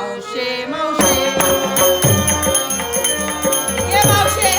मावशे मावशे ये मावशे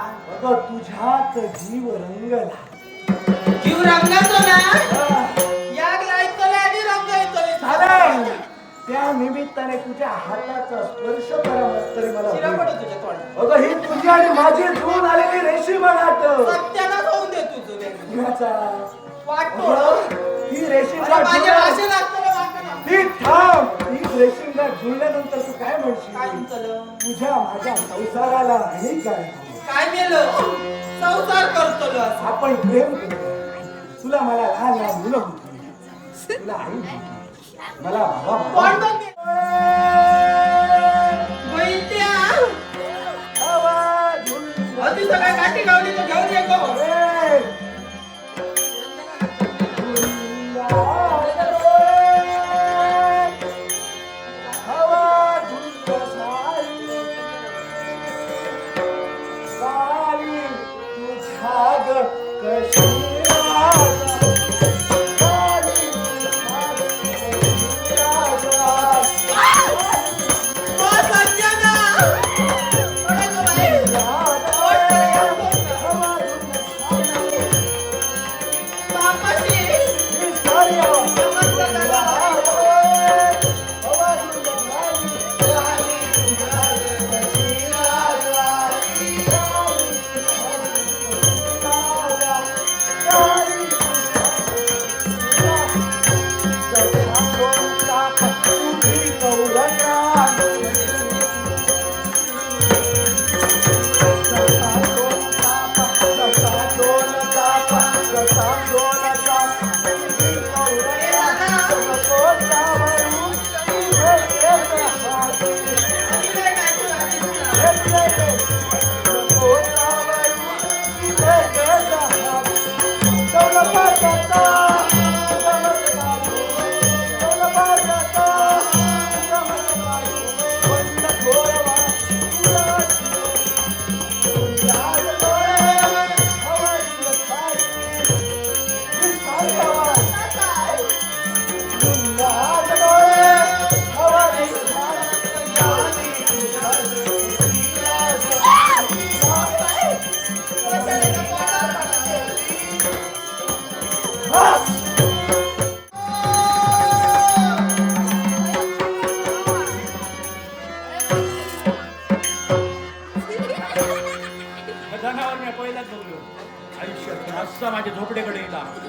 तुझ्यात जीव रंगला जीव रंगातो ना याग लायतले आणि रंग येतले झालं त्या निमित्ताने तुझ्या हाताचा स्पर्श करावा तरी मला शिरा पडतो तुझ्या तोंडात. अगं ही तुझी आणि माझी धून आलेली रेशीम गाठ सत्यानाच होऊन दे तुझं याचा वाटतो ही रेशीम अरे माझ्या गाठ भाषेला असतं वाटतं ती थांब ही रेशीम गाठ जुळल्यानंतर तू काय काय म्हणशील तुझं तुझ्या माझ्या संसाराला आणि काय काय मेलं संसार करतो असं आपण प्रेम करतो तुला मला लहान लहान मुलं होती तुला आई होती मला बाबा कोण बघ बैत्या अति सगळ्या काठी गावली तर घेऊन ये गो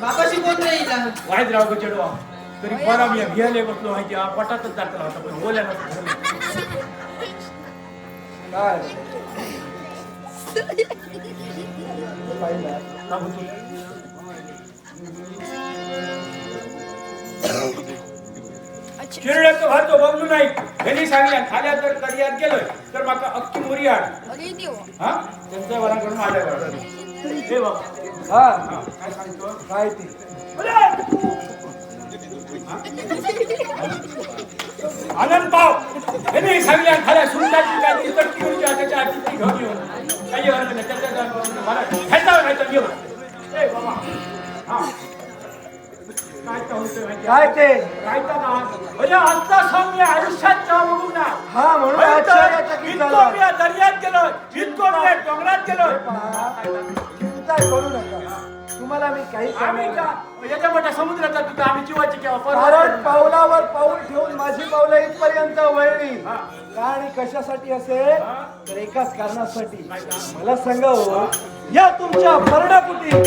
बापाशी कोण राहील वाईट राव चेडवा तरी बरा मी घ्यायला बसलो माहिती पटातच जातला होता पण बोल्या काय चिरड्याचं भात तो बघलो नाही घरी सांगल्या खाल्या तर करियात गेलोय तर माका अख्खी मुरी आण हा त्यांच्या वराकडून आल्या हे बाबा हा काय सांगतो काय ते आनंद पाव हे सांगल्या खाल्या सुंदरची काय ती कटकी करूची त्याच्या आधी घेऊन येऊन काही वराकडे त्याच्या मला खायचा नाही तर घेऊ ए बाबा हा काय ते राहता ना म्हणजे आता सौम्य आयुष्यात जा बघू ना हा म्हणून आश्चर्यचकित झाला. इतको मी दर्यात गेलो इतको मी डोंगरात गेलो चिंता करू नका तुम्हाला मी काही आम्ही सांगणार का याच्या मोठ्या समुद्रात जातो तर आम्ही जीवाची केव्हा कारण पावलावर पाऊल ठेवून माझी पावलं इथपर्यंत वळली आणि कशासाठी असेल तर एकाच कारणासाठी मला सांगावं या तुमच्या पर्णाकुटी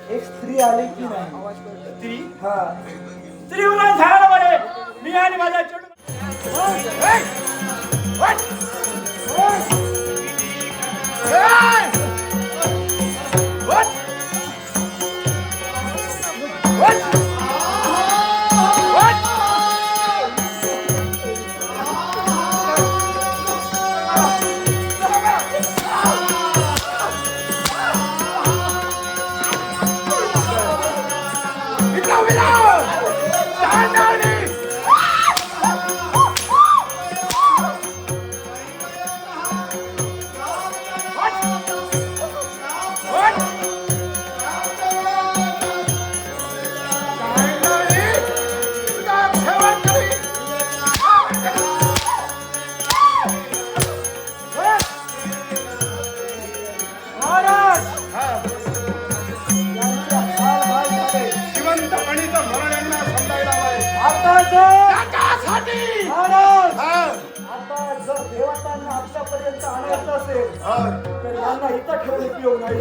एक स्त्री आली की नाही स्त्री हा स्त्री उन्हाळ्यात झाडाला बरे मी आणि माझा चेडू आता जर देवतांना आतापर्यंत आणायचं असेल तर यांना इथं ठेवून उपयोग नाही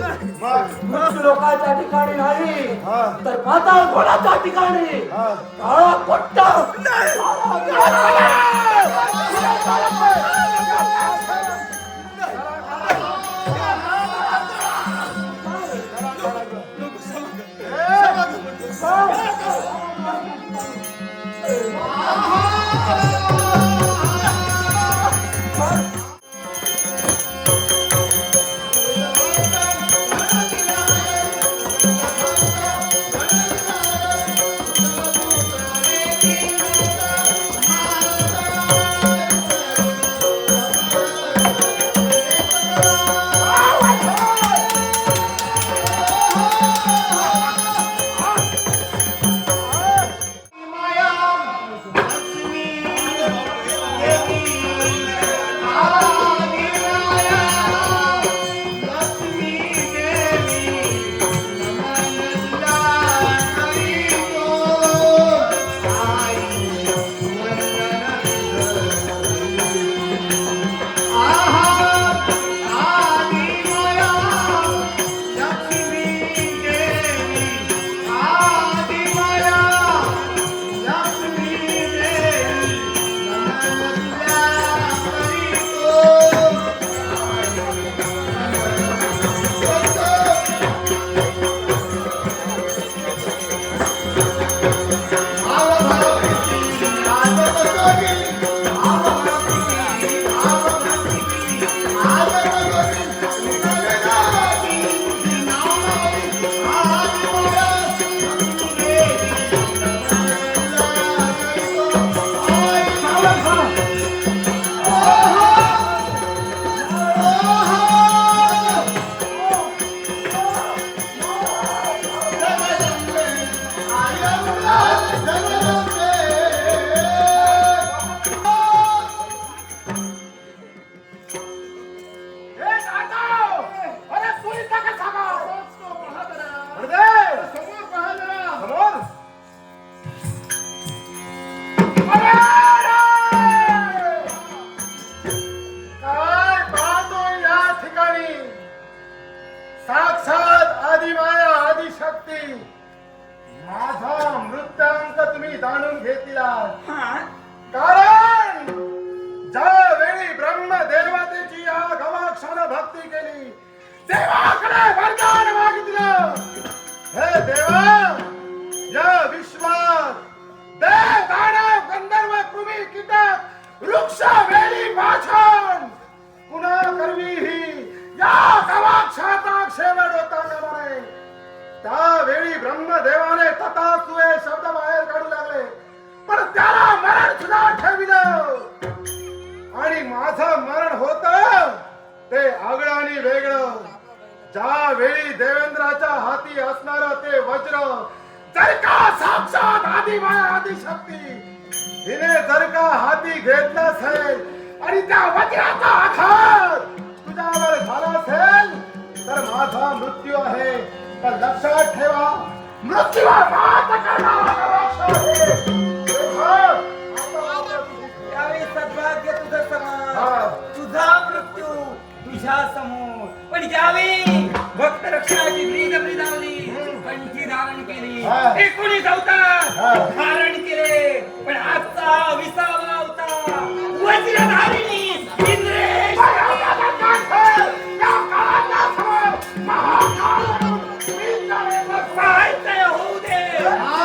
मृत्यू लोकांच्या ठिकाणी नाही तर पाताळ घोडाच्या ठिकाणी काळा पट्टा साक्षात आदिमाया आदिशक्ती तुम्ही जाणून घेतला. हा कारण ज्यावेळी ब्रह्मदेवतेची या गवाक्षाने भक्ती केली, देवाकडे वरदान मागितलं. हे देवा, या विश्वात देव, दानव, गंधर्व, कृमी, कीटक, वृक्ष, वेली, पाषाण पुन्हा करवी ही या गवाक्षाचा शेवट होता कामा नये. त्यावेळी ब्रह्मदेवाने तथास्तुये शब्द बाहेर काढू लागले, पण त्याला मरण सुद्धा ठेविलं. आणि माझं मरण होत ते आगळं आणि वेगळं. ज्यावेळी देवेंद्राच्या हाती असणार ते वज्र, जर का साक्षात आदिमाया आदिशक्ती हिने जर का हाती घेतला असेल आणि त्या वज्राचा आघात तुझ्यावर झाला असेल तर माझा मृत्यू आहे. तर लक्षात ठेवा, मृत्यूवर मात करणारा गवाक्ष आहे. त्यावेळी सद्भाग्य तुझं समान, हा. तुझा मृत्यू तुझ्या समोर. पण ज्यावेळी भक्त रक्षणाची ब्रीद ब्रीदावली, कंठी धारण केली, हा. 19 अवतार हा. धारण केले. पण आजचा 20वा अवतार वज्रधारिणी इंद्रेश. काय होऊ दे.